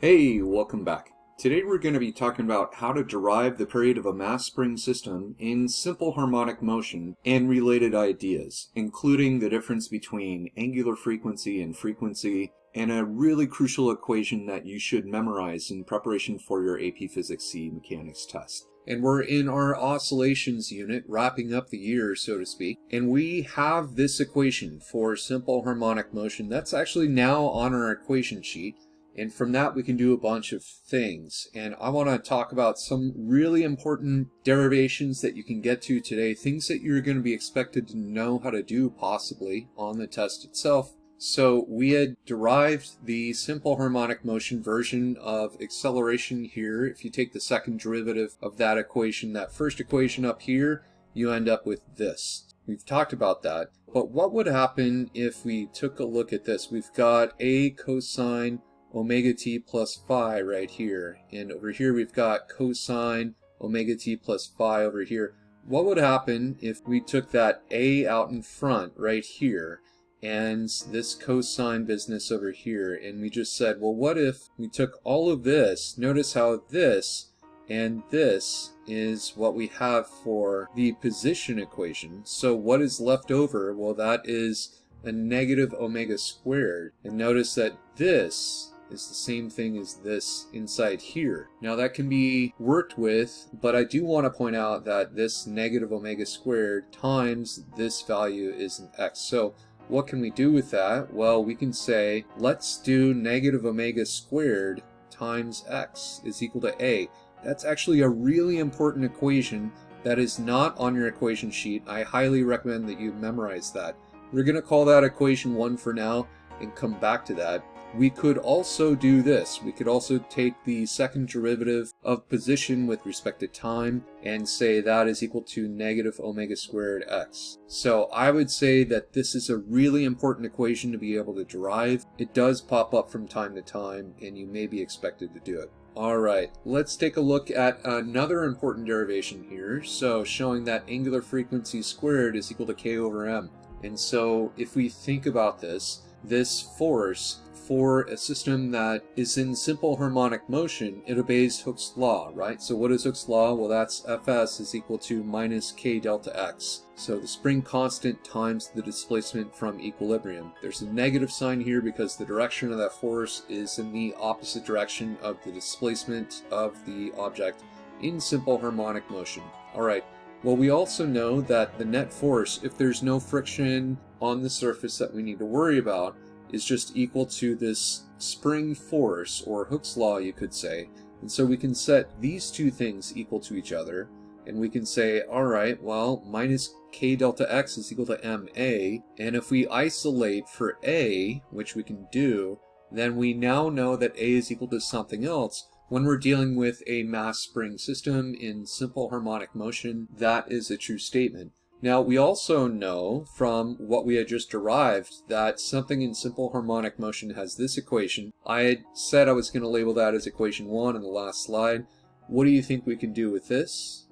Hey, welcome back. Today we're going to be talking about how to derive the period of a mass spring system in simple harmonic motion and related ideas, including the difference between angular frequency and frequency, and a really crucial equation that you should memorize in preparation for your AP Physics C mechanics test. And we're in our oscillations unit, wrapping up the year, so to speak, and we have this equation for simple harmonic motion that's actually now on our equation sheet. And from that, we can do a bunch of things. And I want to talk about some really important derivations that you can get to today, things that you're going to be expected to know how to do possibly on the test itself. So we had derived the simple harmonic motion version of acceleration here. If you take the second derivative of that equation, that first equation up here, you end up with this. We've talked about that. But what would happen if we took a look at this? We've got a cosine omega t plus phi right here, and over here we've got cosine omega t plus phi over here. What would happen if we took that a out in front right here and this cosine business over here, and we just said, well, what if we took all of this? Notice how this and this is what we have for the position equation. So what is left over? Well, that is a negative omega squared. And notice that this is the same thing as this inside here. Now that can be worked with, but I do want to point out that this negative omega squared times this value is an x. So what can we do with that? Well, we can say, let's do negative omega squared times x is equal to a. That's actually a really important equation that is not on your equation sheet. I highly recommend that you memorize that. We're going to call that equation 1 for now and come back to that. We could also do this. We could also take the second derivative of position with respect to time and say that is equal to negative omega squared x. So I would say that this is a really important equation to be able to derive. It does pop up from time to time, and you may be expected to do it. Alright, let's take a look at another important derivation here. So showing that angular frequency squared is equal to k over m. And so if we think about this force for a system that is in simple harmonic motion, it obeys Hooke's law, right? So what is Hooke's law? Well, that's Fs is equal to minus k delta x. So the spring constant times the displacement from equilibrium. There's a negative sign here because the direction of that force is in the opposite direction of the displacement of the object in simple harmonic motion. All right. Well, we also know that the net force, if there's no friction on the surface that we need to worry about, is just equal to this spring force, or Hooke's law, you could say. And so we can set these two things equal to each other, and we can say, all right, well, minus k delta x is equal to ma, and if we isolate for a, which we can do, then we now know that a is equal to something else. When we're dealing with a mass spring system in simple harmonic motion, that is a true statement. Now, we also know from what we had just derived that something in simple harmonic motion has this equation. I had said I was going to label that as equation 1 in the last slide. What do you think we can do with this?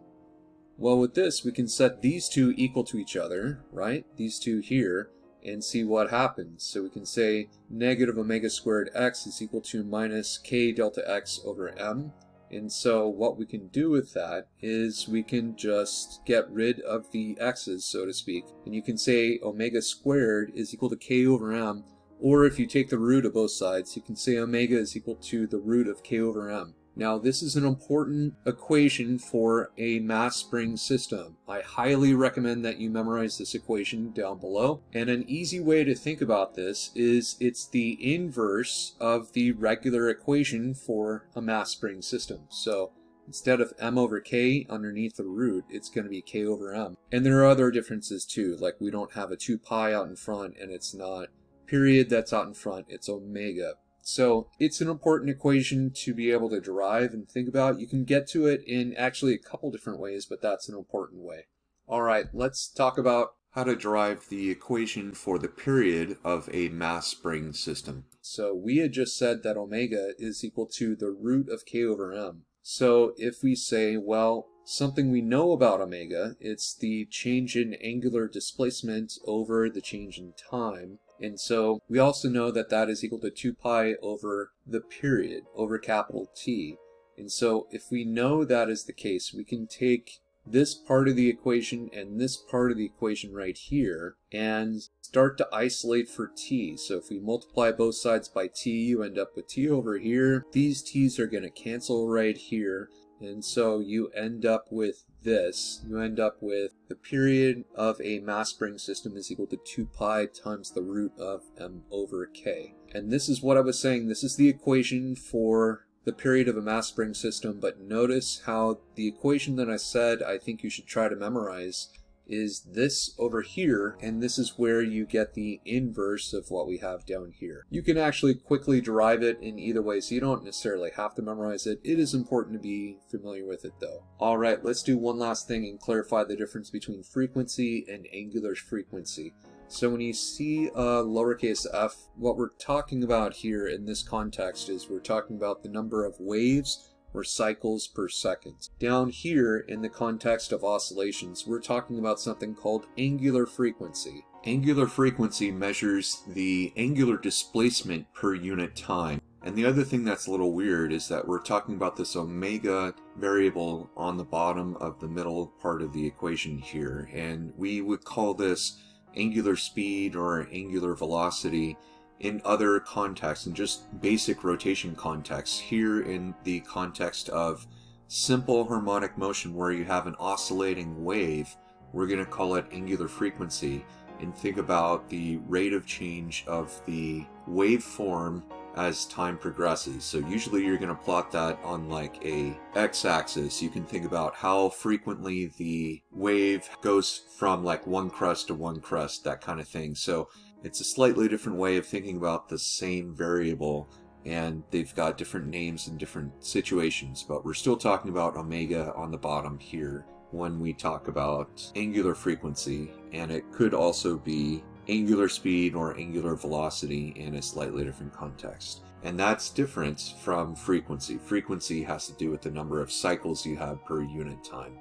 Well, with this, we can set these two equal to each other, right? These two here, and see what happens. So we can say negative omega squared x is equal to minus k delta x over m. And so what we can do with that is we can just get rid of the x's, so to speak. And you can say omega squared is equal to k over m. Or if you take the root of both sides, you can say omega is equal to the root of k over m. Now, this is an important equation for a mass spring system. I highly recommend that you memorize this equation down below. And an easy way to think about this is it's the inverse of the regular equation for a mass spring system. So instead of m over k underneath the root, it's going to be k over m. And there are other differences too, like we don't have a 2 pi out in front, and it's not period that's out in front, it's omega. So it's an important equation to be able to derive and think about. You can get to it in actually a couple different ways, but that's an important way. All right, let's talk about how to derive the equation for the period of a mass spring system. So we had just said that omega is equal to the root of k over m. So if we say, well, something we know about omega, it's the change in angular displacement over the change in time. And so we also know that that is equal to 2 pi over the period, over capital T. And so if we know that is the case, we can take this part of the equation and this part of the equation right here and start to isolate for t. So if we multiply both sides by t, you end up with t over here. These t's are going to cancel right here. And so you end up with this. You end up with the period of a mass spring system is equal to 2 pi times the root of m over k. And this is what I was saying. This is the equation for the period of a mass spring system, but notice how the equation that I said I think you should try to memorize is this over here, and this is where you get the inverse of what we have down here. You can actually quickly derive it in either way, so you don't necessarily have to memorize it. It is important to be familiar with it though. Alright, let's do one last thing and clarify the difference between frequency and angular frequency. So when you see lowercase f, what we're talking about here in this context is we're talking about the number of waves or cycles per second. Down here in the context of oscillations, we're talking about something called angular frequency. Angular frequency measures the angular displacement per unit time. And the other thing that's a little weird is that we're talking about this omega variable on the bottom of the middle part of the equation here. And we would call this angular speed or angular velocity in other contexts, in just basic rotation contexts. Here in the context of simple harmonic motion where you have an oscillating wave, we're going to call it angular frequency, and think about the rate of change of the waveform as time progresses. So usually you're going to plot that on like a x-axis. You can think about how frequently the wave goes from like one crest to one crest, that kind of thing. So it's a slightly different way of thinking about the same variable, and they've got different names in different situations, but we're still talking about omega on the bottom here when we talk about angular frequency, and it could also be angular speed or angular velocity in a slightly different context. And that's different from frequency. Frequency has to do with the number of cycles you have per unit time.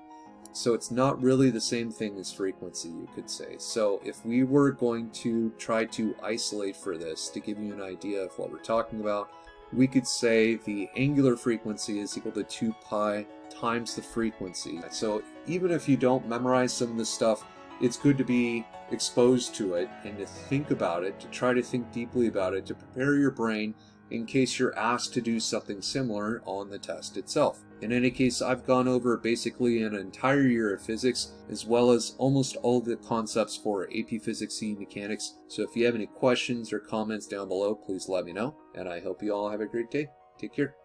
So it's not really the same thing as frequency, you could say. So if we were going to try to isolate for this to give you an idea of what we're talking about, we could say the angular frequency is equal to 2 pi times the frequency. So even if you don't memorize some of this stuff, it's good to be exposed to it and to think about it, to try to think deeply about it, to prepare your brain in case you're asked to do something similar on the test itself. In any case, I've gone over basically an entire year of physics, as well as almost all of the concepts for AP Physics C mechanics. So if you have any questions or comments down below, please let me know, and I hope you all have a great day. Take care.